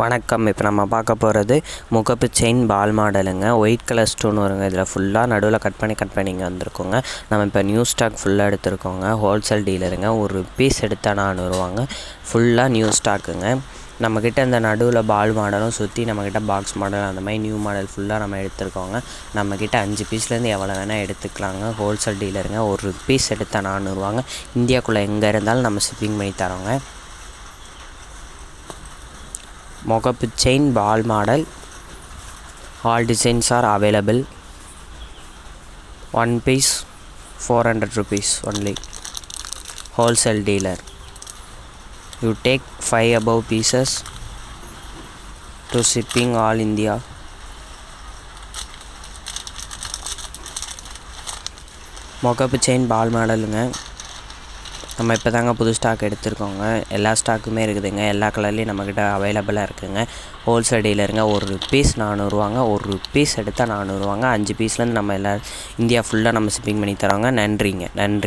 வணக்கம். இப்போ நம்ம பார்க்க போகிறது முகப்பு செயின் பால் மாடலுங்க. ஒயிட் கலர் ஸ்டோன் வருங்க. இதில் ஃபுல்லாக நடுவில் கட் பண்ணி இங்கே வந்திருக்கோங்க. நம்ம இப்போ நியூ ஸ்டாக் ஃபுல்லாக எடுத்துருக்கோங்க. ஹோல்சேல் டீலருங்க. ஒரு பீஸ் எடுத்தால் 400 ரூபாங்க. ஃபுல்லாக நியூ ஸ்டாக்குங்க. நம்மக்கிட்ட இந்த நடுவில் பால் மாடலும் சுற்றி நம்மக்கிட்ட பாக்ஸ் மாடல் அந்த மாதிரி நியூ மாடல் ஃபுல்லாக நம்ம எடுத்துருக்கோங்க. நம்மக்கிட்ட 5 பீஸ்லேருந்து எவ்வளோ வேணால் எடுத்துக்கலாங்க. ஹோல்சேல் டீலருங்க. ஒரு பீஸ் எடுத்தால் 400 ரூபாங்க. இந்தியாவுக்குள்ளே எங்கே இருந்தாலும் நம்ம ஷிப்பிங் பண்ணி தரோங்க. முகப்பு chain ball model, all designs are available. One piece 400 rupees only. Wholesale dealer. You take 5 above pieces to shipping all India. முகப்பு செயின் பால் மாடலுங்க. நம்ம இப்போ தாங்க புது ஸ்டாக் எடுத்துருக்கோங்க. எல்லா ஸ்டாக்குமே இருக்குதுங்க. எல்லா கலர்லேயும் நம்மக்கிட்ட அவைலபிளாக இருக்குதுங்க. ஹோல்சேல் டீலருங்க. ஒரு பீஸ் 400 ரூபாங்க. ஒரு பீஸ் எடுத்தால் 400 ரூபாங்க. 5 பீஸ்லேருந்து நம்ம இந்தியா ஃபுல்லாக நம்ம ஷிப்பிங் பண்ணி தரோங்க. நன்றிங்க. நன்றி.